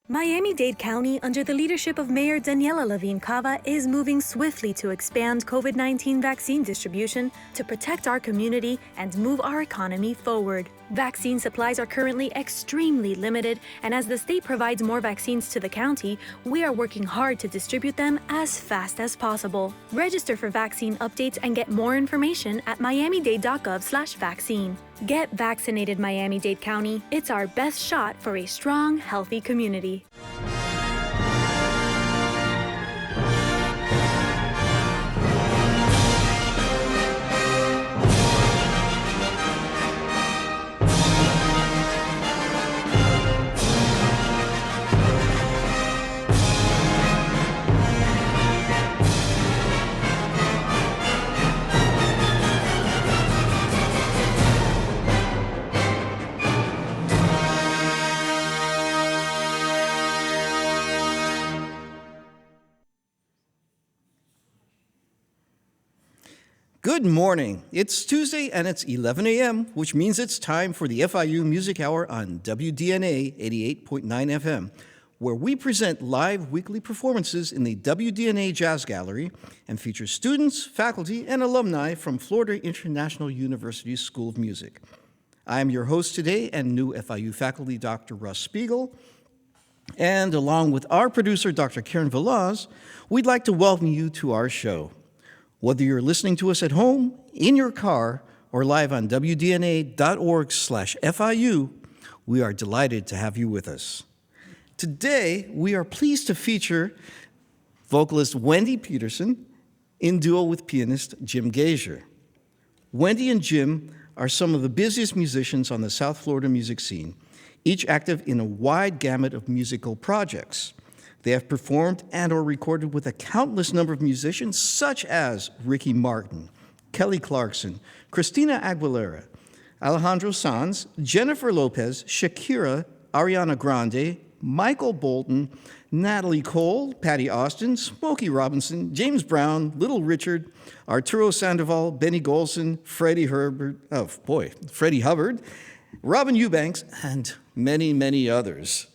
Miami-Dade County, under the leadership of Mayor Daniela Levine Cava, is moving swiftly to expand COVID-19 vaccine distribution to protect our community and move our economy forward. Vaccine supplies are currently extremely limited, and as the state provides more vaccines to the county, we are working hard to distribute them as fast as possible. Register for vaccine updates and get more information at miamidade.gov/vaccine. Get vaccinated, Miami-Dade County. It's our best shot for a strong, healthy community. Good morning. It's Tuesday and it's 11 a.m., which means it's time for the FIU Music Hour on WDNA 88.9 FM, where we present live weekly performances in the WDNA Jazz Gallery and feature students, faculty, and alumni from Florida International University's School of Music. I am your host today and new FIU faculty, Dr. Russ Spiegel, and along with our producer, Dr. Karen Velaz, we'd like to welcome you to our show. Whether you're listening to us at home, in your car, or live on WDNA.org/FIU, we are delighted to have you with us. Today, we are pleased to feature vocalist Wendy Pedersen in duo with pianist Jim Gasior. Wendy and Jim are some of the busiest musicians on the South Florida music scene, each active in a wide gamut of musical projects. They have performed and or recorded with a countless number of musicians such as Ricky Martin, Kelly Clarkson, Christina Aguilera, Alejandro Sanz, Jennifer Lopez, Shakira, Ariana Grande, Michael Bolton, Natalie Cole, Patty Austin, Smokey Robinson, James Brown, Little Richard, Arturo Sandoval, Benny Golson, Freddie Hubbard, Robin Eubanks, and many, many others.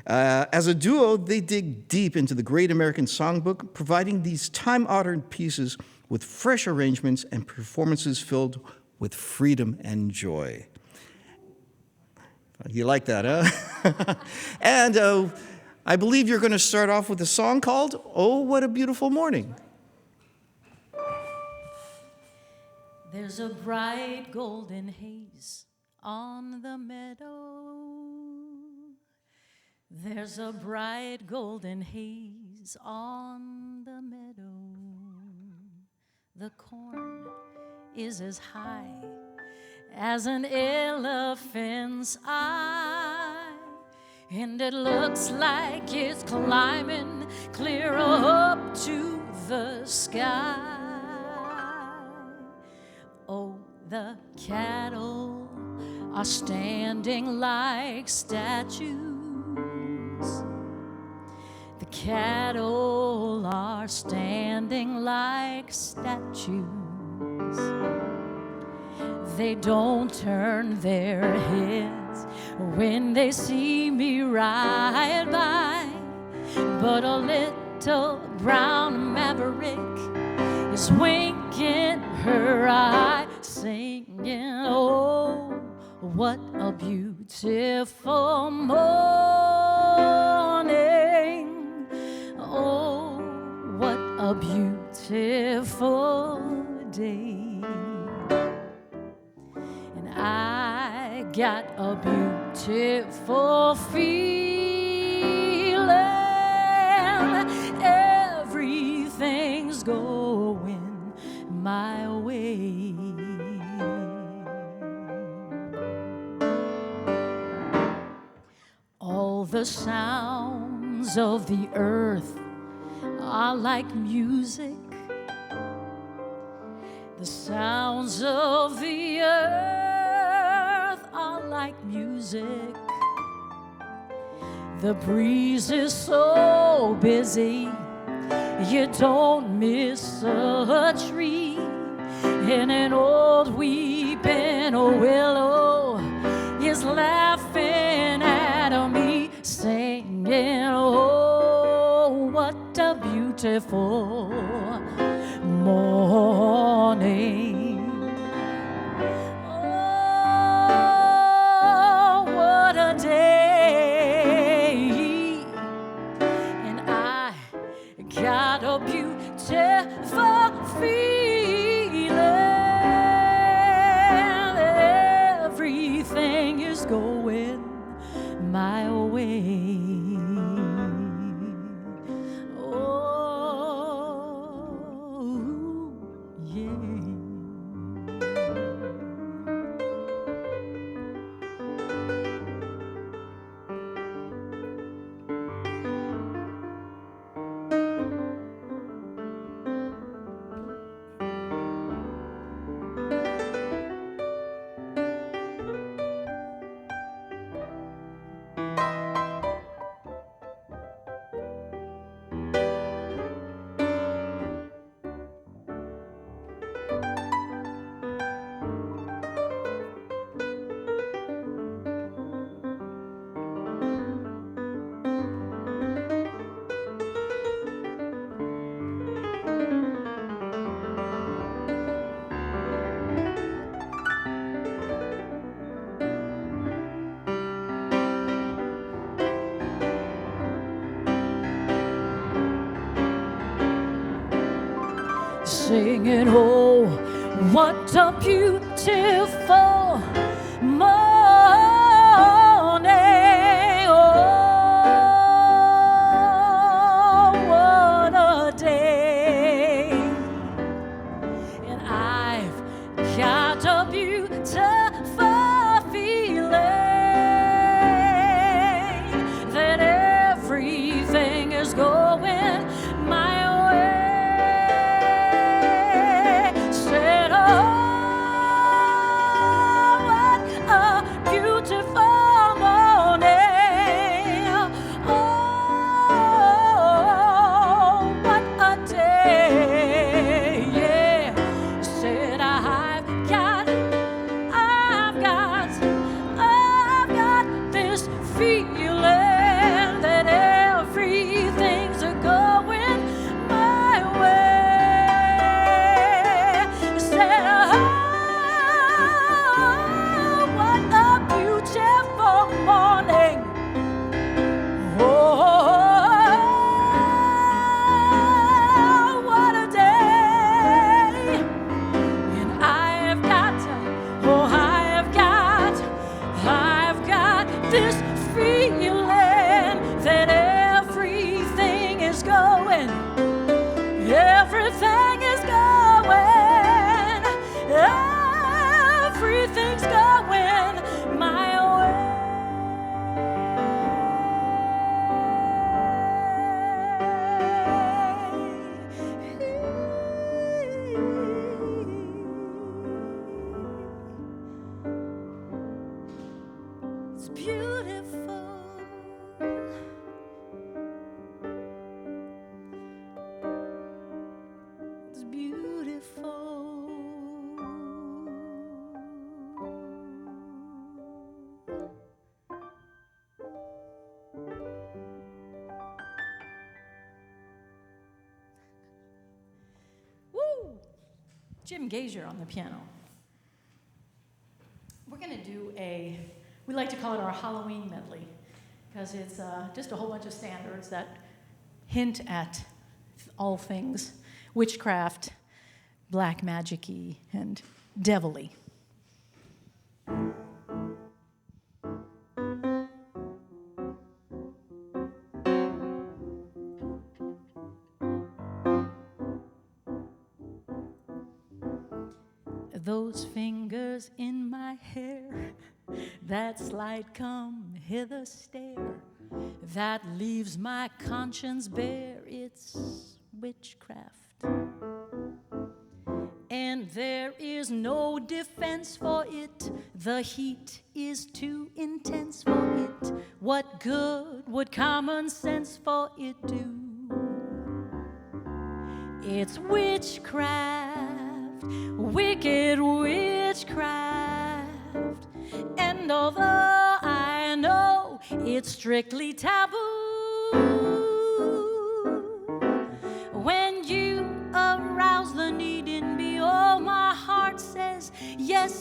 As a duo, they dig deep into the Great American Songbook, providing these time-honored pieces with fresh arrangements and performances filled with freedom and joy. You like that, huh? And I believe you're going to start off with a song called "Oh, What a Beautiful Morning." There's a bright golden haze on the meadow. There's a bright golden haze on the meadow. The corn is as high as an elephant's eye, and it looks like it's climbing clear up to the sky. Oh, the cattle are standing like statues. The cattle are standing like statues. They don't turn their heads when they see me ride by, but a little brown maverick is winking her eye, singing, oh, what a beautiful morning. Oh, what a beautiful day. And I got a beautiful feeling. Everything's going my way. All the sounds of the earth are like music. The sounds of the earth are like music. The breeze is so busy, you don't miss a tree. And an old weeping willow is laughing at me, saying, singing, oh, what a beautiful morning. Oh, what a day. And I got a beautiful feeling. Everything is going my way. Oh, yeah. Singing, oh, what a beautiful morning. Oh, what a day. And I've got a beautiful feeling that everything is going my way. Said, oh, what a beautiful morning. Oh, what a day. Yeah. Said, I've got this feeling that everything's going my way. Said, oh, what a beautiful morning. Oh, what a day. And I've got this feeling that everything is going my way. It's beautiful. It's beautiful. Woo! Jim Gasior on the piano. We're going to do we like to call it our Halloween medley, because it's just a whole bunch of standards that hint at all things witchcraft, black magic-y, and devil-y. Those fingers in my hair, that slight come hither stare, that leaves my conscience bare, it's witchcraft. And there is no defense for it, the heat is too intense for it. What good would common sense for it do? It's witchcraft, wicked witchcraft. And although I know it's strictly taboo,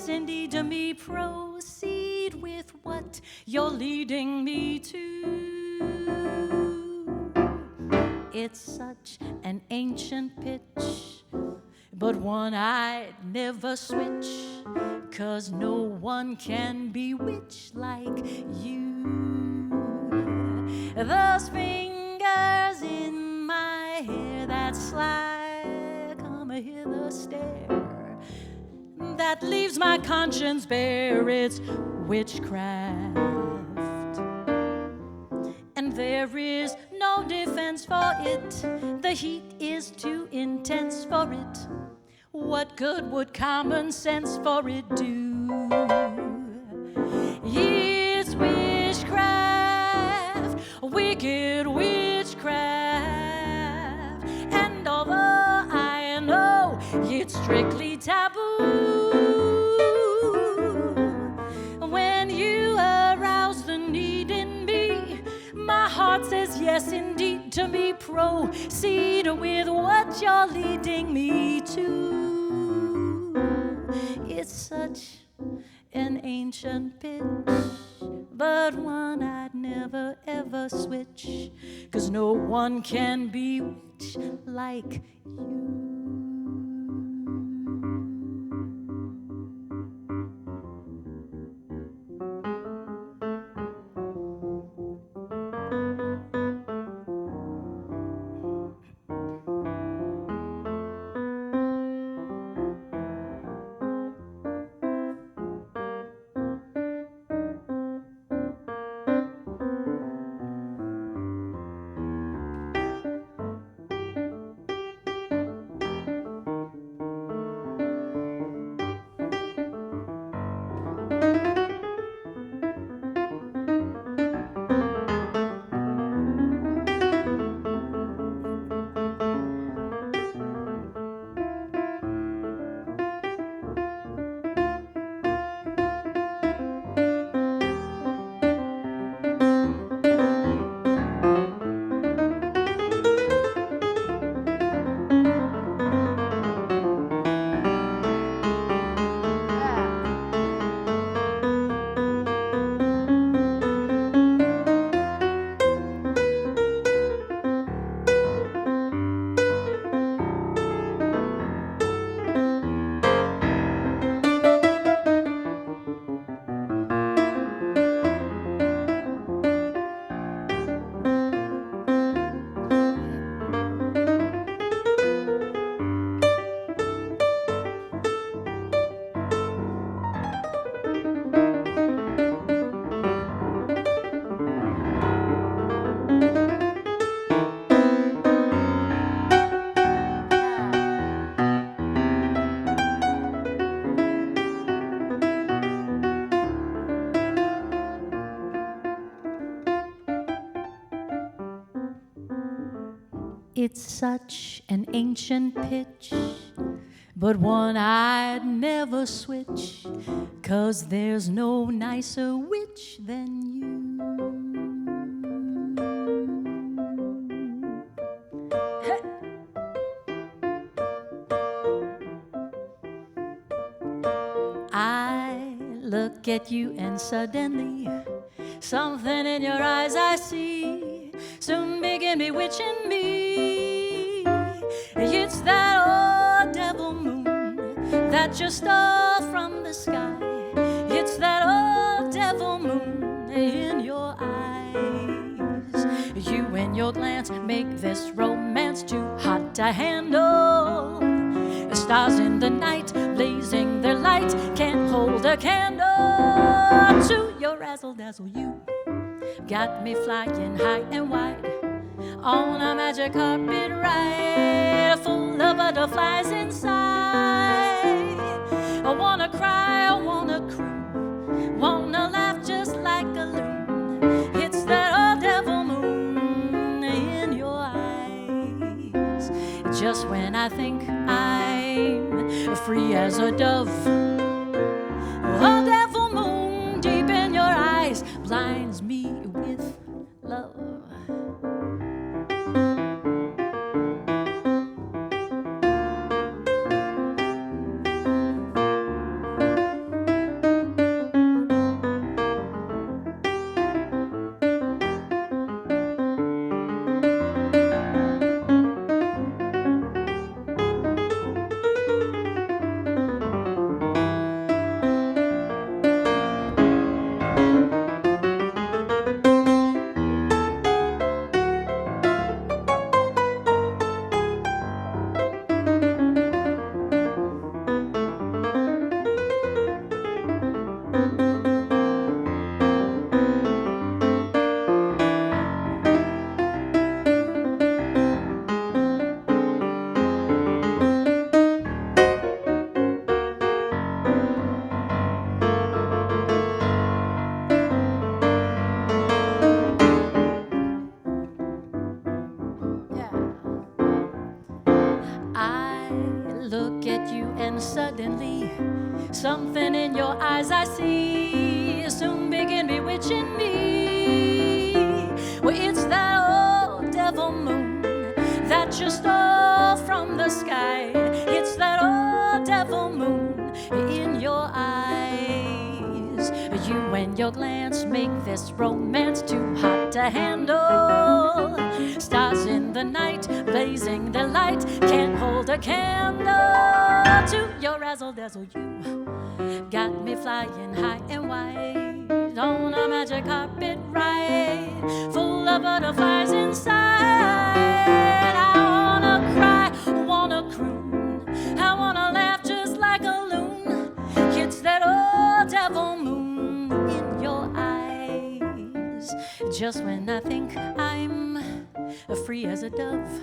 yes, indeed, to me. Proceed with what you're leading me to. It's such an ancient pitch, but one I'd never switch, 'cause no one can bewitch like you. Those fingers in my hair that slide, come hither, stare, that leaves my conscience bare. It's witchcraft, and there is no defense for it. The heat is too intense for it. What good would common sense for it do? It's witchcraft, wicked witchcraft, and although I know it's strictly taboo, when you arouse the need in me, my heart says yes, indeed, to me. Proceed with what you're leading me to. It's such an ancient pitch, but one I'd never ever switch, 'cause no one can bewitch like you. It's such an ancient pitch, but one I'd never switch, 'cause there's no nicer witch than you. I look at you and suddenly something in your eyes I see soon begin bewitching me. It's that old devil moon that just stole from the sky. It's that old devil moon in your eyes. You and your glance make this romance too hot to handle. The stars in the night blazing their light can't hold a candle to your razzle-dazzle. You got me flying high and wide on a magic carpet ride full of butterflies inside. I wanna cry, I wanna cry, wanna laugh just like a loon. It's that old devil moon in your eyes. Just when I think I'm free as a dove, old devil moon deep in your eyes blinds me with love. look at you and suddenly something in your eyes I see soon begin bewitching me. Well, it's that old devil moon that just stole from the sky. It's that old devil moon in your eyes. You and your glance make this romance too hot to handle. Stars in the night, blazing their light, can't hold a candle to your razzle-dazzle. You got me flying high and wide on a magic carpet ride, full of butterflies inside. I wanna cry, wanna croon, I wanna laugh just like a loon. It's that old devil moon in your eyes. Just when I think I'm free as a dove,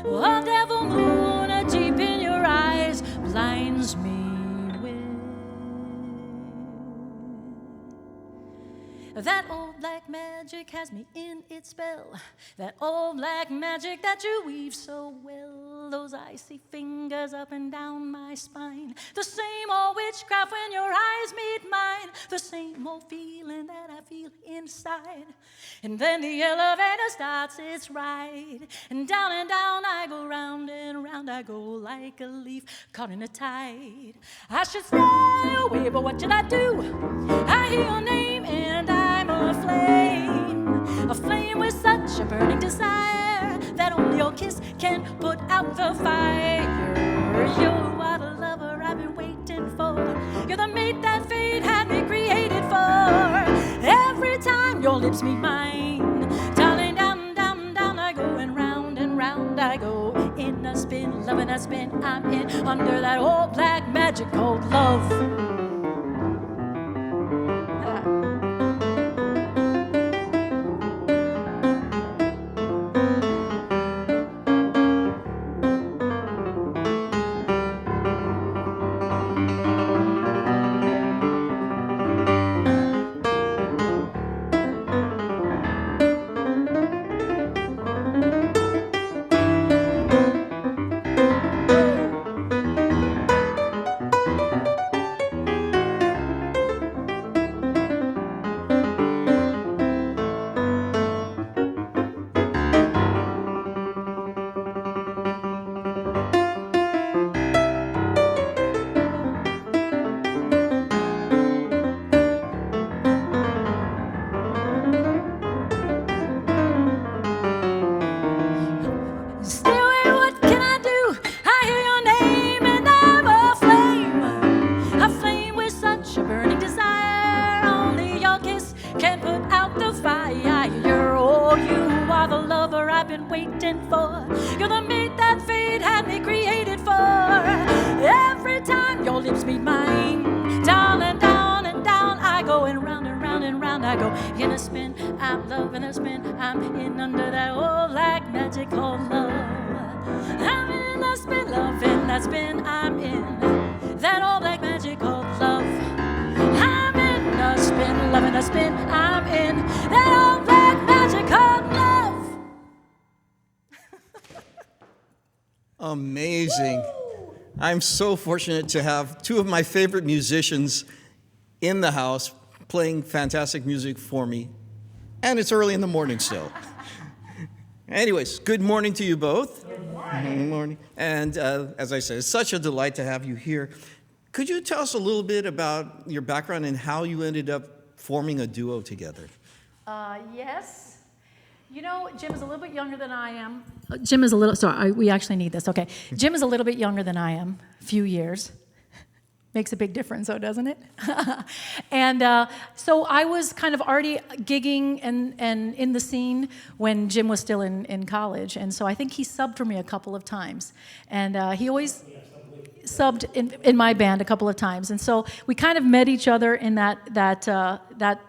oh, devil moon deep in your eyes blinds me with that old black magic has me in its spell. That old black magic that you weave so well. Those icy fingers up and down my spine. The same old witchcraft when your eyes meet mine. The same old feeling that I feel inside. And then the elevator starts its ride. And down I go, round and round I go, like a leaf caught in a tide. I should stay away, but what should I do? I hear your name and I'm a flame with such a burning desire that only your kiss can put out the fire. You are the lover I've been waiting for. You're the mate that fate had me created for. Every time your lips meet mine, darling, down, down, down I go, and round I go. In a spin, loving a spin, I'm in under that old black magic called love. Amazing. I'm so fortunate to have two of my favorite musicians in the house playing fantastic music for me. And it's early in the morning still. Anyways, good morning to you both. Good morning. Good morning. And as I said, it's such a delight to have you here. Could you tell us a little bit about your background and how you ended up forming a duo together? Yes. You know, Jim is a little bit younger than I am. We actually need this, okay. Jim is a little bit younger than I am, a few years. Makes a big difference, though, doesn't it? And so I was kind of already gigging and in the scene when Jim was still in college. And so I think he subbed for me a couple of times. And he always subbed in my band a couple of times. And so we kind of met each other in that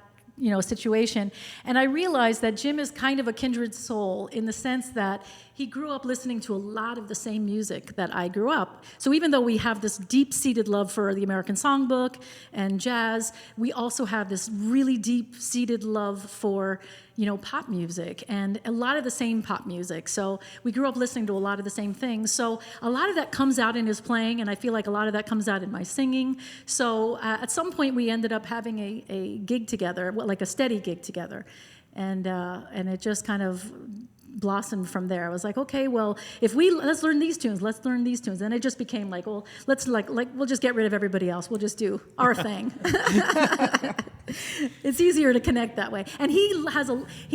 situation. And I realized that Jim is kind of a kindred soul in the sense that he grew up listening to a lot of the same music that I grew up. So even though we have this deep-seated love for the American Songbook and jazz, we also have this really deep-seated love for, pop music and a lot of the same pop music. So we grew up listening to a lot of the same things. So a lot of that comes out in his playing, and I feel like a lot of that comes out in my singing. So at some point we ended up having a gig together, like a steady gig together. And it just kind of blossomed from there. I was like, okay, well, let's learn these tunes, and it just became like, well, let's we'll just get rid of everybody else. We'll just do our thing. It's easier to connect that way. And he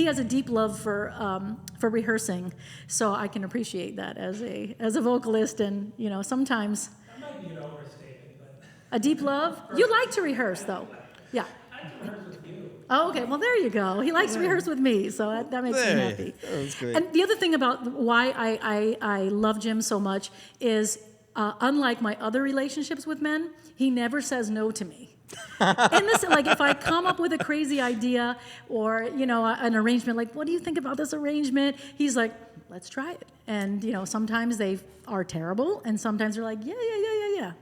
has a deep love for rehearsing, so I can appreciate that as a vocalist. And sometimes that might be an overstatement, but a deep love. You like to rehearse, though, yeah. I can rehearse with you. Oh, okay. Well, there you go. He likes to rehearse with me, so that makes me happy. That's great. And the other thing about why I love Jim so much is, unlike my other relationships with men, he never says no to me. And this, like, if I come up with a crazy idea or an arrangement, like, what do you think about this arrangement? He's like, let's try it. And sometimes they are terrible, and sometimes they're like, yeah.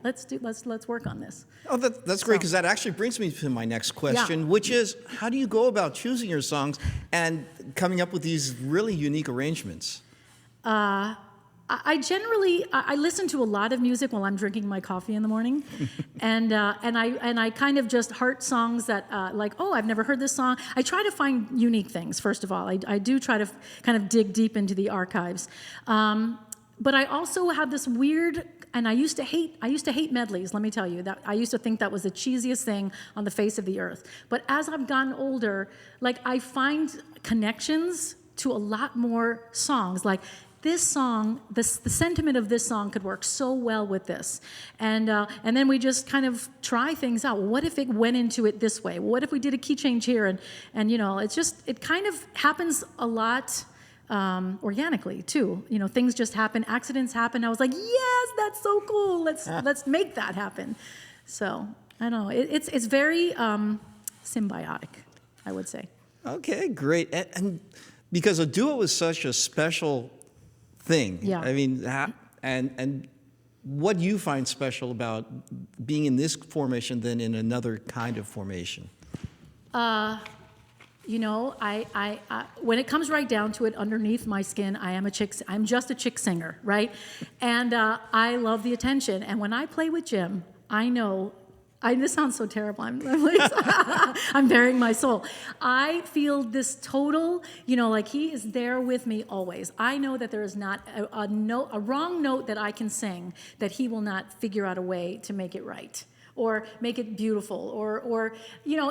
Let's work on this. Oh, that's great, because that actually brings me to my next question, which is, how do you go about choosing your songs and coming up with these really unique arrangements? I generally listen to a lot of music while I'm drinking my coffee in the morning, and I kind of just heart songs that I've never heard this song. I try to find unique things. First of all, I do try to kind of dig deep into the archives, but I also have this weird. And I used to hate medleys, let me tell you. That I used to think that was the cheesiest thing on the face of the earth. But as I've gotten older, I find connections to a lot more songs. Like this song, the sentiment of this song could work so well with this. And then we just kind of try things out. What if it went into it this way? What if we did a key change here? And it kind of happens a lot. Organically too, things just happen, accidents happen. I was like, yes, that's so cool. Let's make that happen. So I don't know. It's very symbiotic, I would say. Okay, great. And because a duo is such a special thing. Yeah. I mean, and what do you find special about being in this formation than in another kind of formation? I when it comes right down to it, underneath my skin, I'm just a chick singer, right? And I love the attention. And when I play with Jim, I know, this sounds so terrible. I'm bearing my soul. I feel this total, he is there with me always. I know that there is not a wrong note that I can sing that he will not figure out a way to make it right. Or make it beautiful, or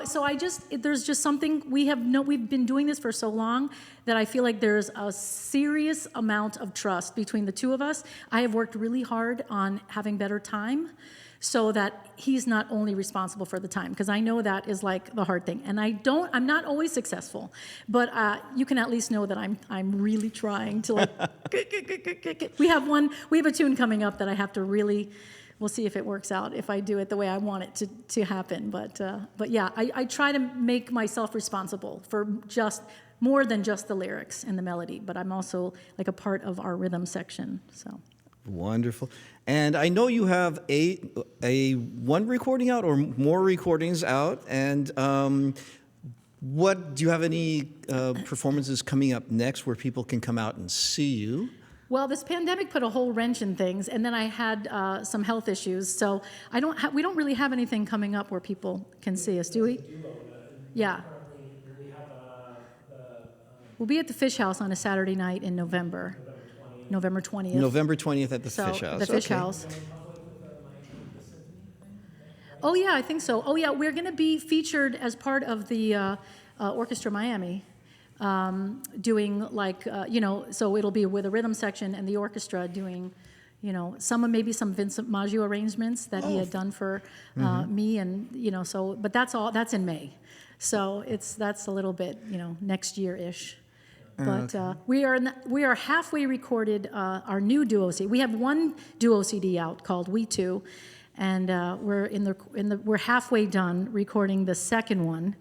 so there's just something we've been doing this for so long that I feel like there's a serious amount of trust between the two of us. I have worked really hard on having better time, so that he's not only responsible for the time, because I know that is like the hard thing, and I'm not always successful, but you can at least know that I'm really trying to we have a tune coming up that I have to really. We'll see if it works out, if I do it the way I want it to happen. But yeah, I try to make myself responsible for just more than just the lyrics and the melody, but I'm also like a part of our rhythm section. So wonderful. And I know you have a one recording out or more recordings out. And do you have any performances coming up next where people can come out and see you? Well, this pandemic put a whole wrench in things, and then I had some health issues, so we don't really have anything coming up where people can see us, do we? Yeah. We'll be at the Fish House on a Saturday night in November. November 20th. November 20th at the Fish House. The Fish House. Oh, yeah, I think so. Oh, yeah, we're going to be featured as part of the Orchestra Miami. Doing so it'll be with a rhythm section and the orchestra doing, maybe some Vincent Maggio arrangements that he had done for me, and but that's in May, so that's a little bit next year-ish. But we are halfway recorded our new duo CD. We have one duo CD out called We Two, and we're halfway done recording the second one.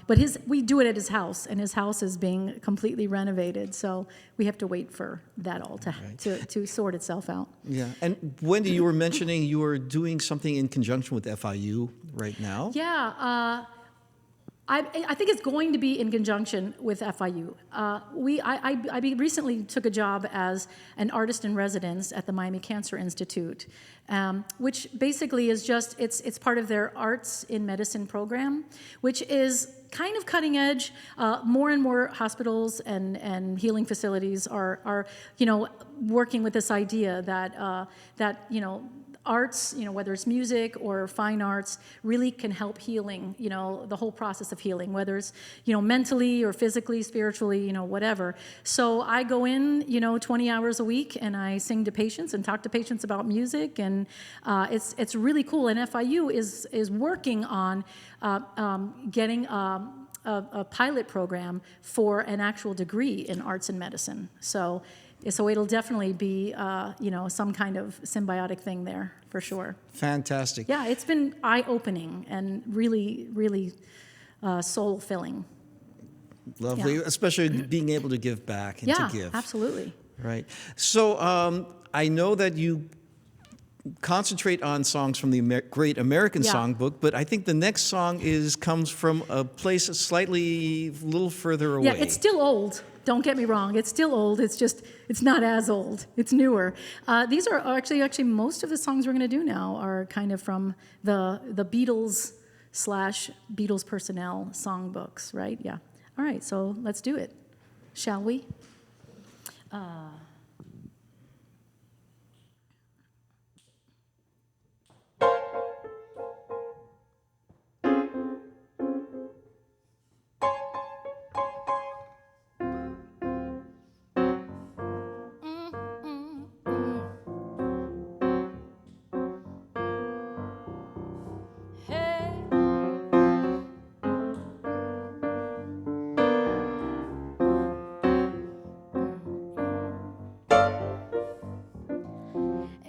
But we do it at his house, and his house is being completely renovated, so we have to wait for that all to sort itself out. Yeah, and Wendy, you were mentioning you were doing something in conjunction with FIU right now. Yeah, I think it's going to be in conjunction with FIU. I recently took a job as an artist in residence at the Miami Cancer Institute, which basically is just, it's part of their Arts in Medicine program, which is kind of cutting edge. More and more hospitals and healing facilities are working with this idea that arts, whether it's music or fine arts, really can help healing, the whole process of healing, whether it's, mentally or physically, spiritually, whatever. So I go in, 20 hours a week, and I sing to patients and talk to patients about music, and it's really cool. And FIU is working on getting a pilot program for an actual degree in arts and medicine. So it'll definitely be, some kind of symbiotic thing there, for sure. Fantastic. Yeah, it's been eye-opening and really, really soul-filling. Lovely, Yeah. Especially being able to give back and to give. Yeah, absolutely. Right. So I know that you concentrate on songs from the Great American Songbook, but I think the next song comes from a place a little further away. Yeah, it's still old. Don't get me wrong. It's still old. It's just, it's not as old. It's newer. These are actually most of the songs we're going to do now are kind of from the Beatles / Beatles personnel songbooks, right? Yeah. All right, so let's do it. Shall we?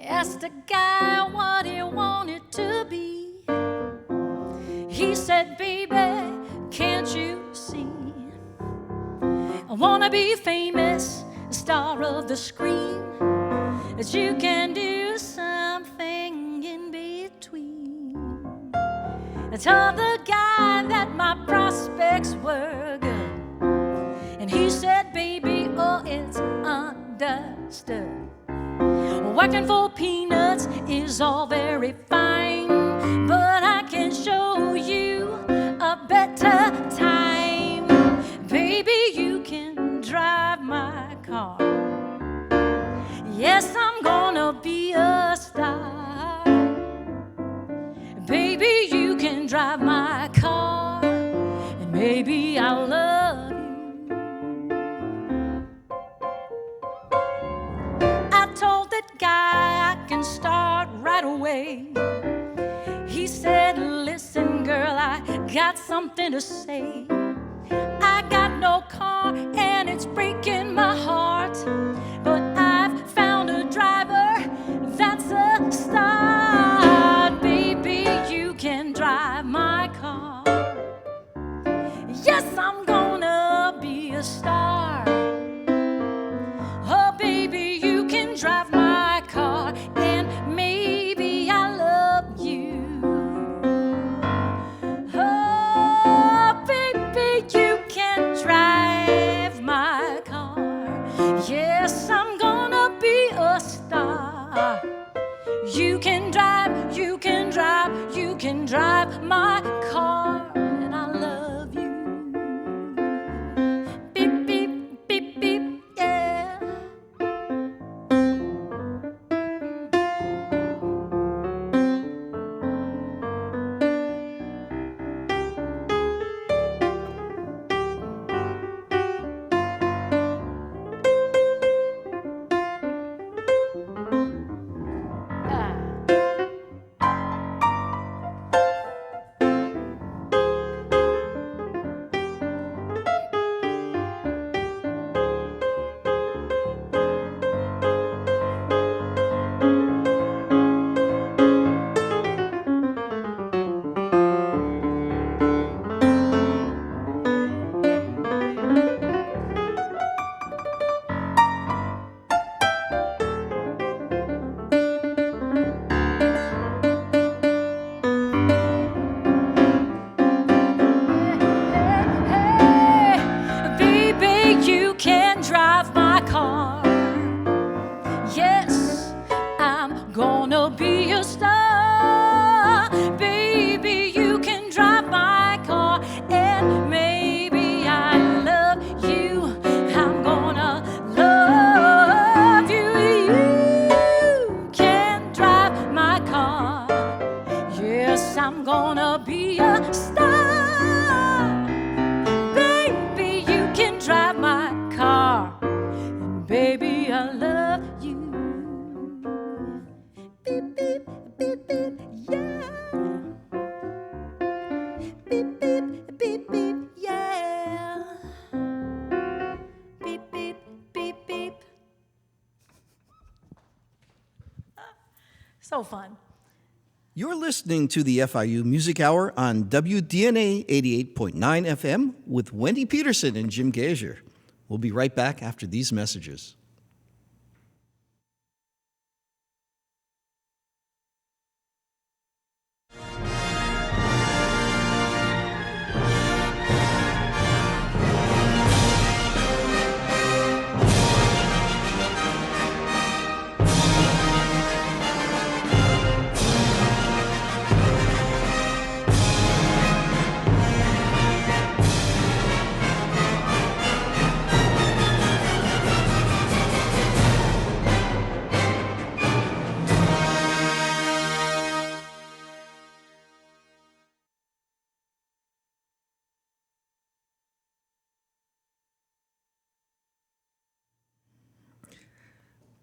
Asked a guy what he wanted to be. He said, baby, can't you see? I wanna be famous, star of the screen, but you can do something in between. I told the guy that my prospects were good, and he said, baby, oh, it's understood. Working for peanuts is all very fine, but I can show you a better time. Baby, you can drive my car. Yes, I'm gonna be a star. Baby, you can drive my car, and maybe I'll love you. Told that guy I can start right away. He said, listen, girl, I got something to say. I got no car and it's breaking my heart, but I've found a driver that's a start. Baby, you can drive my car. Yes, I'm gonna be a star. Oh, baby, you can drive my car, and maybe I'll love you. Oh, baby, you can drive my car. Yes, I'm gonna be a star. You can drive, you can drive, you can drive my car, and I love you. Beep, beep, beep, beep, yeah. I love you. Beep, beep, beep, beep, yeah. Beep, beep, beep, beep, yeah. Beep, beep, beep, beep. So fun. You're listening to the FIU Music Hour on WDNA 88.9 FM with Wendy Pedersen and Jim Gasior. We'll be right back after these messages.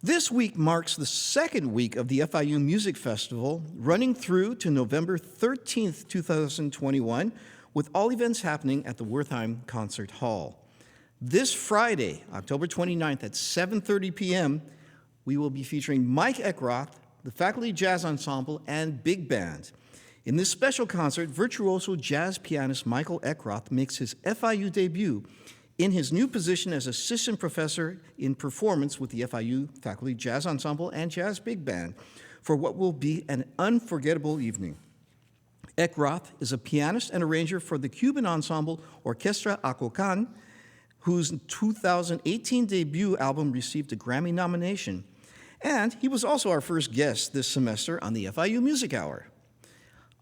This week marks the second week of the FIU Music Festival, running through to November 13th, 2021, with all events happening at the Wertheim Concert Hall. This Friday, October 29th at 7:30 p.m., we will be featuring Mike Eckroth, the Faculty Jazz Ensemble, and Big Band. In this special concert, virtuoso jazz pianist Michael Eckroth makes his FIU debut in his new position as assistant professor in performance with the FIU Faculty Jazz Ensemble and Jazz Big Band for what will be an unforgettable evening. Eckroth is a pianist and arranger for the Cuban ensemble Orquestra Acocan, whose 2018 debut album received a Grammy nomination. And he was also our first guest this semester on the FIU Music Hour.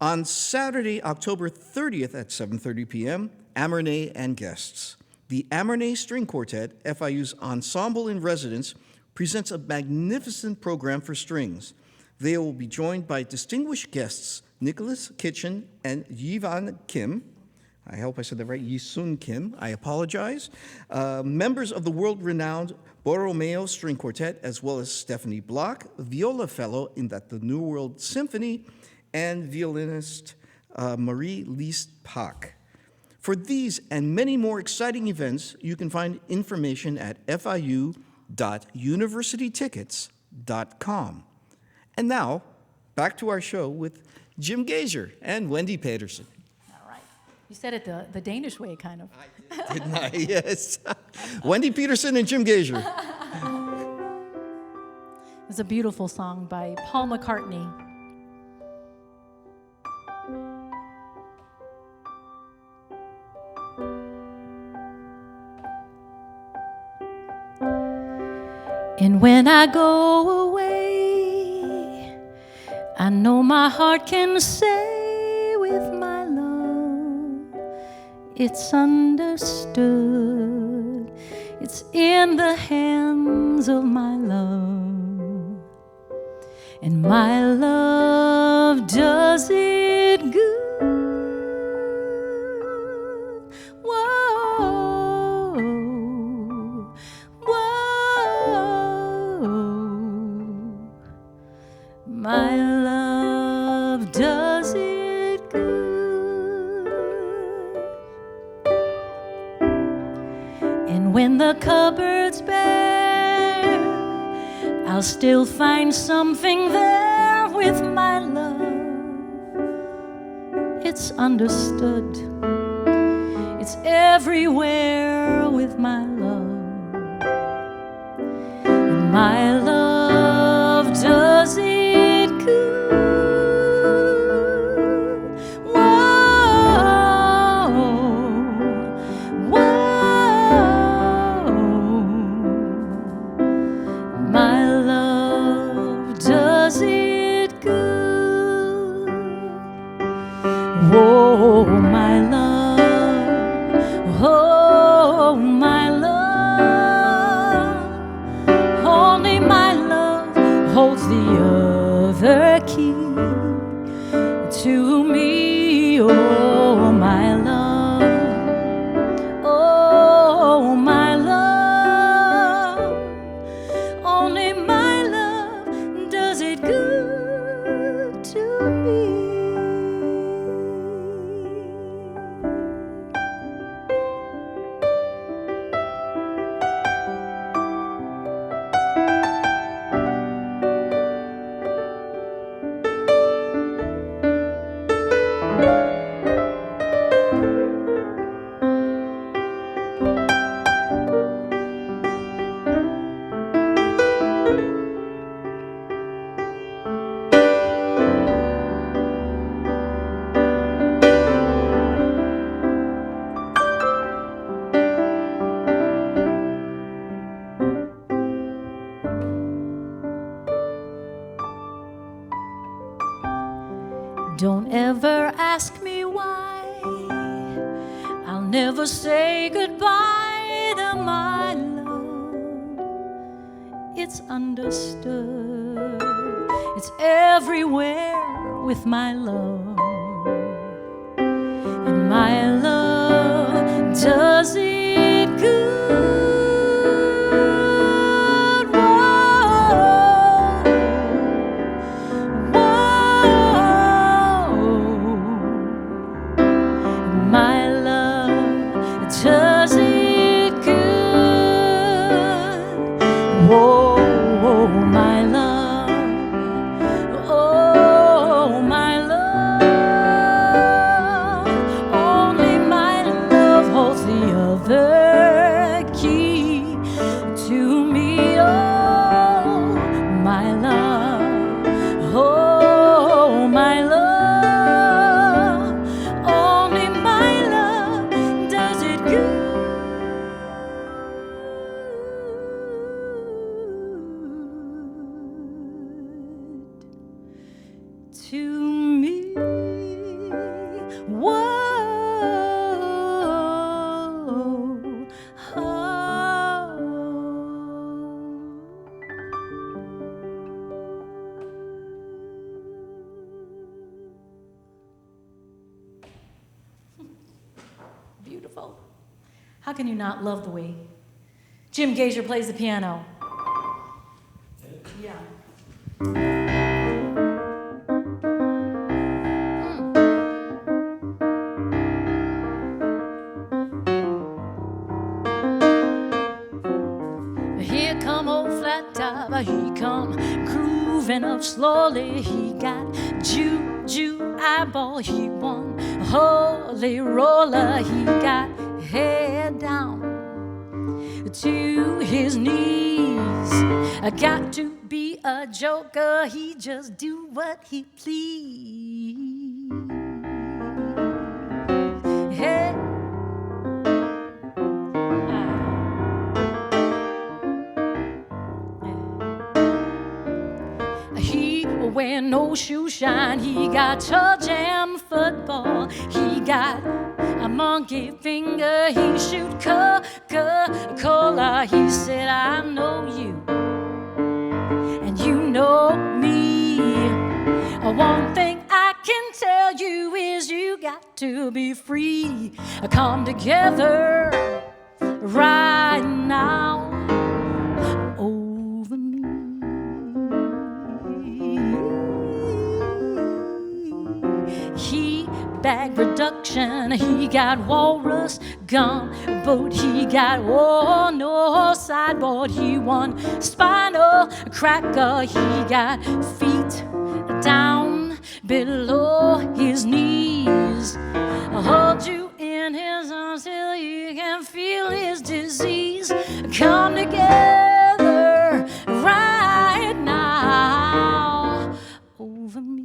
On Saturday, October 30th at 7:30 p.m., Amernay and guests. The Amernay String Quartet, FIU's ensemble in residence, presents a magnificent program for strings. They will be joined by distinguished guests Nicholas Kitchen and Yivan Kim. I hope I said that right, Yi-Sun Kim. I apologize. Members of the world-renowned Borromeo String Quartet, as well as Stephanie Block, viola fellow in the New World Symphony, and violinist Marie-Lise Pak. For these and many more exciting events, you can find information at fiu.universitytickets.com. And now, back to our show with Jim Gasior and Wendy Pedersen. All right. You said it the Danish way, kind of. I did, didn't I? Yes. Wendy Pedersen and Jim Gasior. It's a beautiful song by Paul McCartney. And when I go away, I know my heart can say with my love, it's understood, it's in the hands of my love, and my love does it good. My love does it good. And when the cupboard's bare, I'll still find something there with my love. It's understood, it's everywhere with my love. And my love does it. Oh, my love, oh, my love. ever ask me why, I'll never say goodbye to my love. It's understood, it's everywhere with my love. And my love does it good. Whoa, whoa. My love does it good. Whoa, whoa, my love. Oh, my love. Only my love holds the other key to me. Oh, my love. Oh, my love. Only my love does it good. To me. Whoa, oh. Beautiful. How can you not love the way Jim Gasior plays the piano? Yeah. Here come old flat top, he come grooving up slowly. He got juju eyeball, he won holy roller. He got head down to his knees. I got to be a joker, he just do what he please. Hey. He wear no shoe shine, he got toe jam football, he got a monkey finger, he shoot Coca-Cola. He said, I know you, and you know me. One thing I can tell you is you got to be free. Come together right now over me. He bag reduction, he got walrus gum, but he got no sideboard. He won spinal cracker, he got feet down below his knees. I'll hold you in his arms till you can feel his disease. Come together right now over me.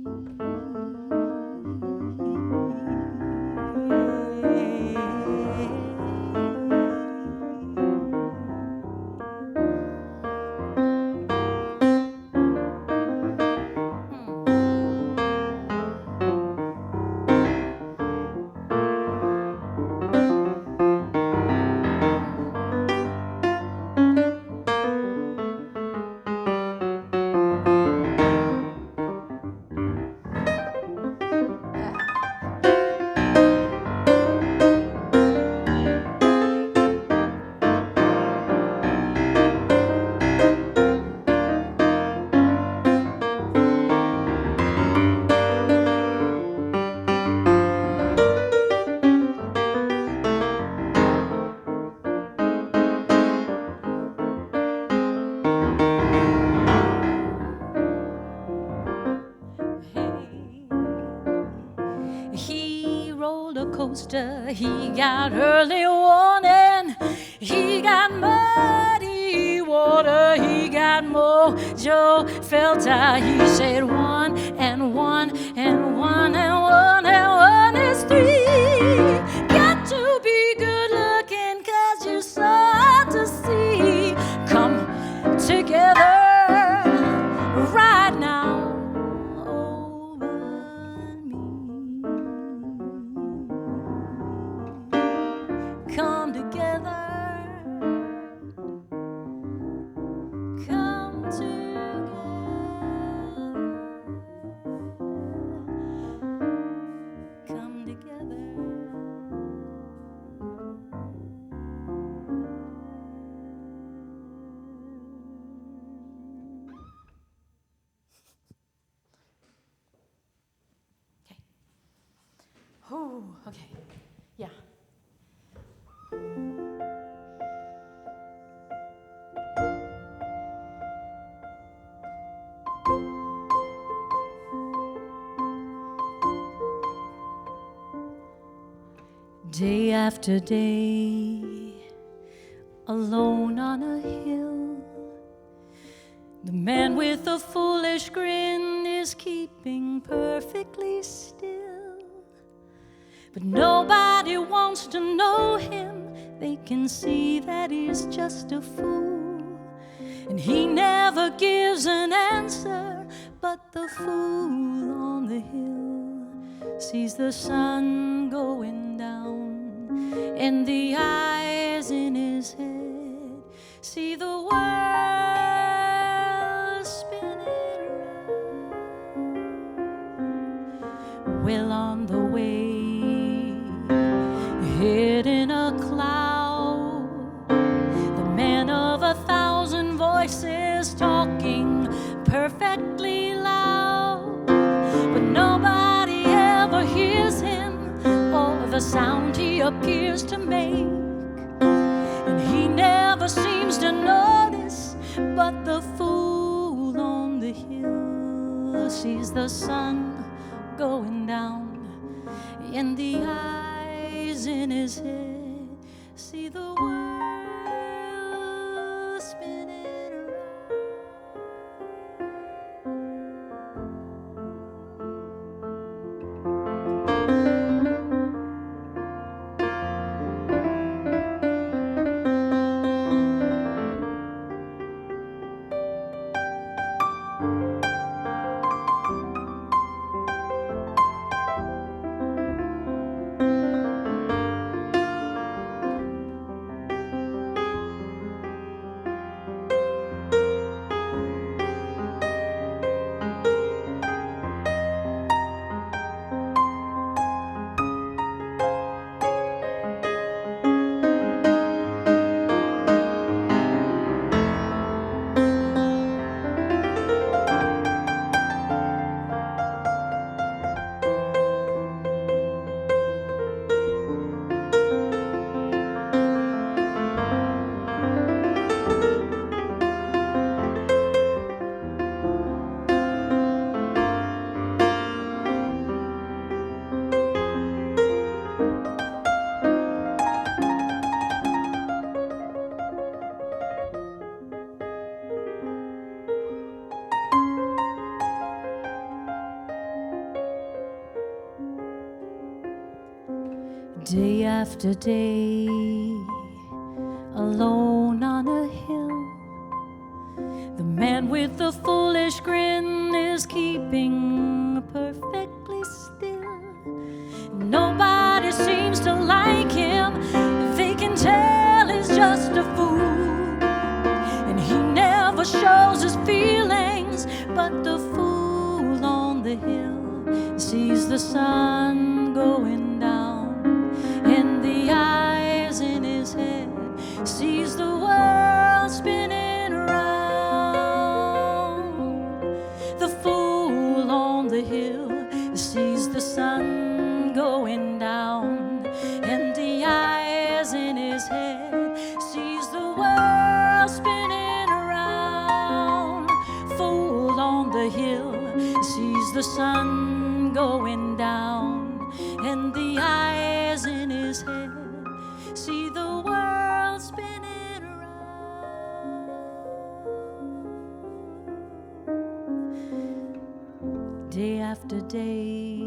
He got early warning, he got muddy water, he got mojo filter. He said 1 and 1 and 1 and 1 and 1 is 3. Got to be good looking 'cause you're so hard to see. Come together right now over me. Oh, okay. Yeah. Day after day, alone on a hill, the man with the foolish grin is keeping perfectly still. But nobody wants to know him. They can see that he's just a fool, and he never gives an answer. But the fool on the hill sees the sun going down, and the eyes in his head see the world spinning round. Well, on the way, hid in a cloud, the man of 1,000 voices talking perfectly loud, but nobody ever hears him or the sound he appears to make, and he never seems to notice. But the fool on the hill sees the sun going down, and the eyes in his head see the world spinning around. Day after day, alone on a hill, the man with the foolish grin is keeping perfectly still. Nobody seems to like him. They can tell he's just a fool, and he never shows his feelings. But the fool on the hill sees the sun going down, and the eyes in his head sees the world spinning around. The fool on the hill sees the sun going down, and the eyes in his head sees the world spinning around. Fool on the hill sees the sun going down, and the eyes in his head see the world spinning around. Day after day,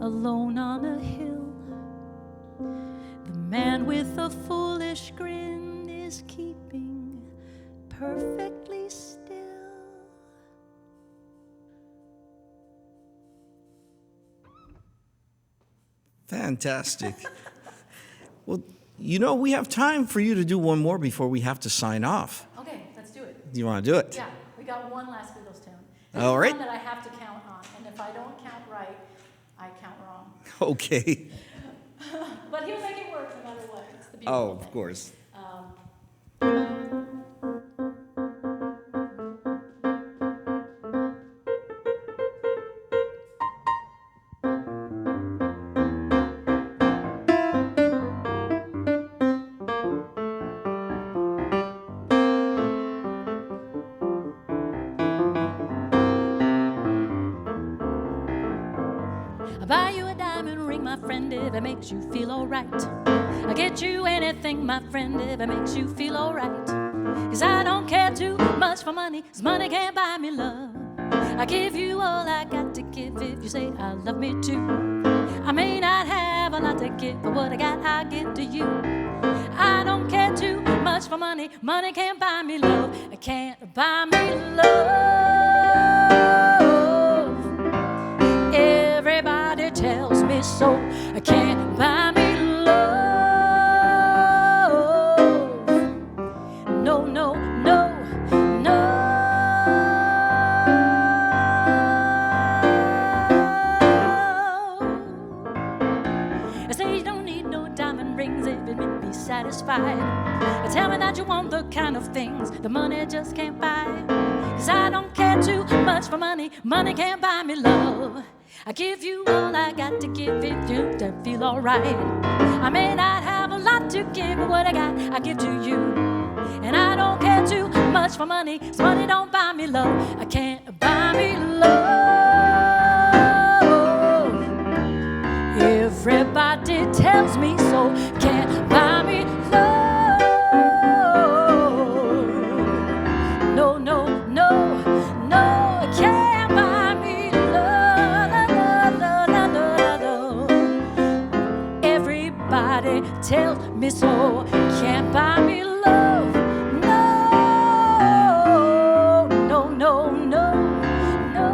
alone on a hill, the man with a foolish grin is keeping perfectly still. Fantastic. Well, you know, we have time for you to do one more before we have to sign off. Okay, let's do it. Do you want to do it? Yeah, we got one last Beatles tune. This All is right. one that I have to count on, and if I don't count right, I count wrong. Okay. But he'll make it work no matter what. It's the beautiful Oh, thing. of course. friend, if it makes you feel alright. I'll get you anything, my friend, if it makes you feel alright. 'Cause I don't care too much for money, 'cause money can't buy me love. I give you all I got to give if you say I love me too. I may not have a lot to give, but what I got I give to you. I don't care too much for money, money can't buy me love. It can't buy me love. Everybody tells me so. I can't buy me love. No, no, no, no. I say you don't need no diamond rings if it make me satisfied. Tell me that you want the kind of things the money just can't buy. 'Cause I don't care too much for money, money can't buy me love. I give you all I got to give if you don't feel alright. I may not have a lot to give, but what I got I give to you. And I don't care too much for money, 'cause money don't buy me love. I can't buy me love. Everybody tells me so. Can't buy me love. No, no, no, no, can't buy me love. No, no, no, no, no. Everybody tells me so. Can't buy me love. No, no, no, no, no.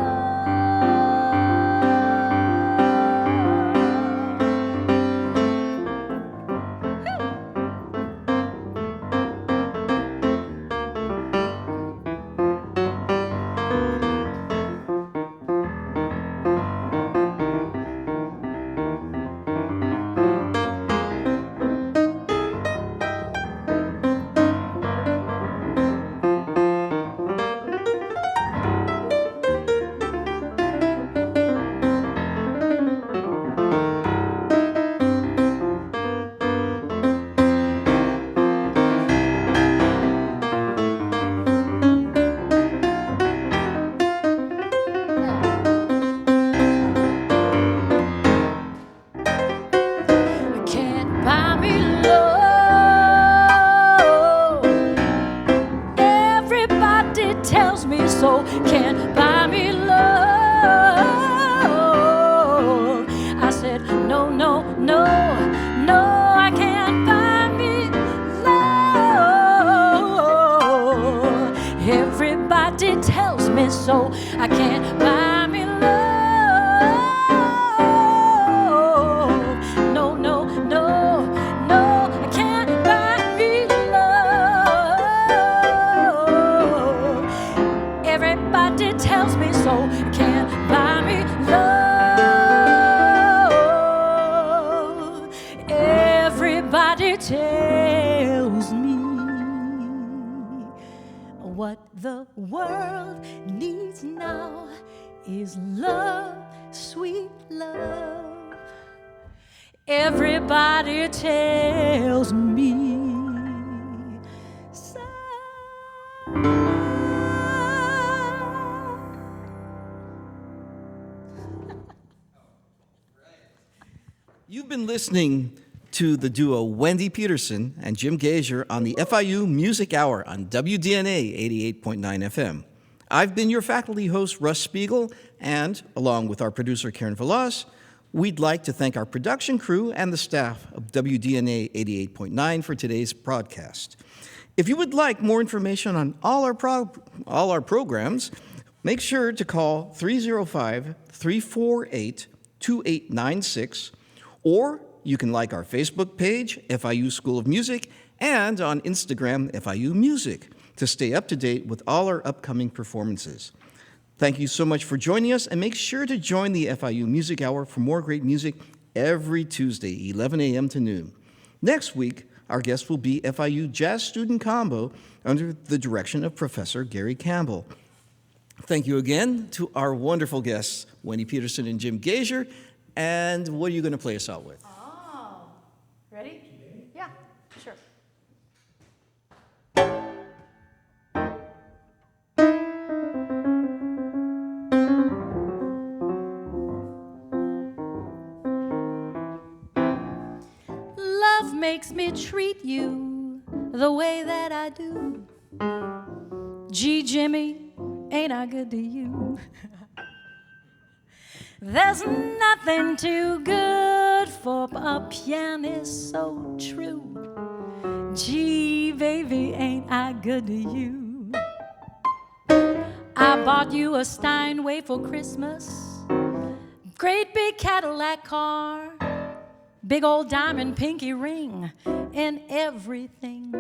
So I can't buy me love. No, no, no, no, I can't buy me love. Everybody tells me so. I can't buy me love. Everybody tells me what the world needs now is love, sweet love. Everybody tells me so. You've been listening to the duo Wendy Pedersen and Jim Gasior on the FIU Music Hour on WDNA 88.9 FM. I've been your faculty host, Russ Spiegel, and along with our producer, Karen Velas, we'd like to thank our production crew and the staff of WDNA 88.9 for today's broadcast. If you would like more information on all our programs, make sure to call 305-348-2896, or you can like our Facebook page, FIU School of Music, and on Instagram, FIU Music, to stay up to date with all our upcoming performances. Thank you so much for joining us, and make sure to join the FIU Music Hour for more great music every Tuesday, 11 a.m. to noon. Next week, our guest will be FIU Jazz Student Combo under the direction of Professor Gary Campbell. Thank you again to our wonderful guests, Wendy Pedersen and Jim Gasior. And what are you going to play us out with? Oh, ready? Yeah, sure. makes me treat you the way that I do. Gee, Jimmy, ain't I good to you? There's nothing too good for a pianist, so true. Gee, baby, ain't I good to you? I bought you a Steinway for Christmas, great big Cadillac car, big old diamond pinky ring, and everything.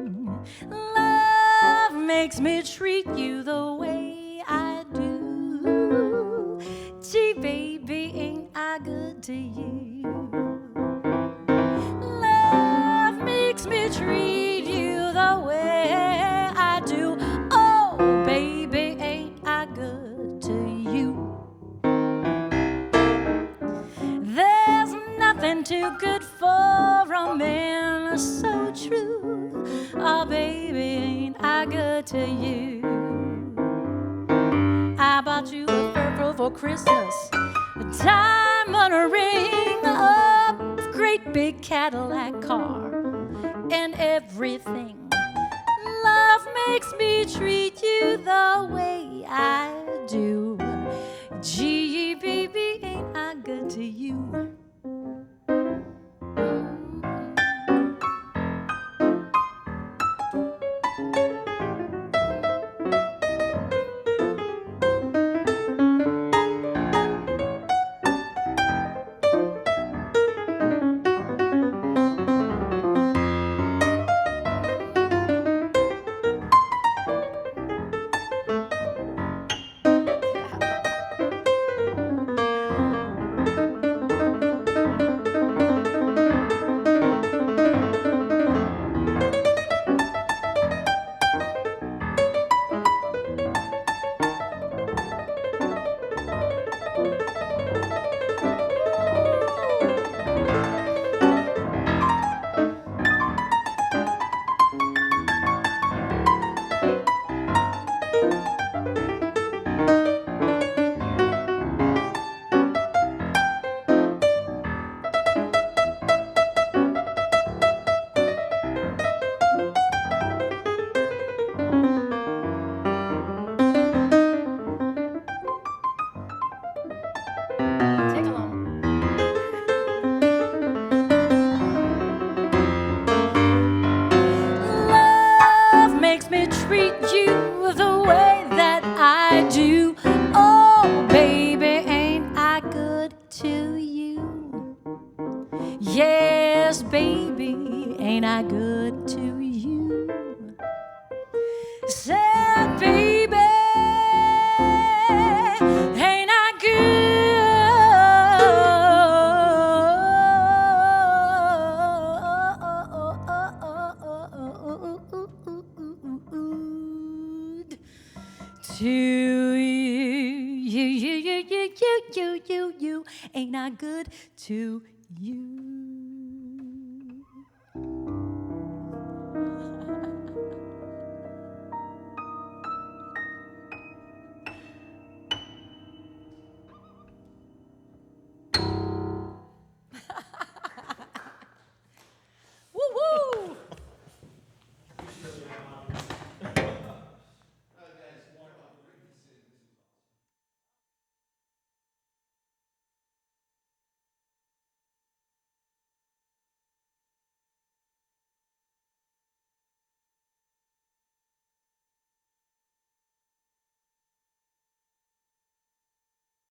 Love makes me treat you the way I do. Gee, baby, ain't I good to you? Love makes me treat you the way I do. Oh, baby, ain't I good to you? There's nothing too good for a man, so true. Oh, baby, ain't I good to you? I bought you a fur coat for Christmas, a diamond ring, a great big Cadillac car, and everything. Love makes me treat you the way I do. Gee, baby, ain't I good to you? Yes, baby, ain't I good to you? Said, baby, ain't I good to you? Ain't I good to you?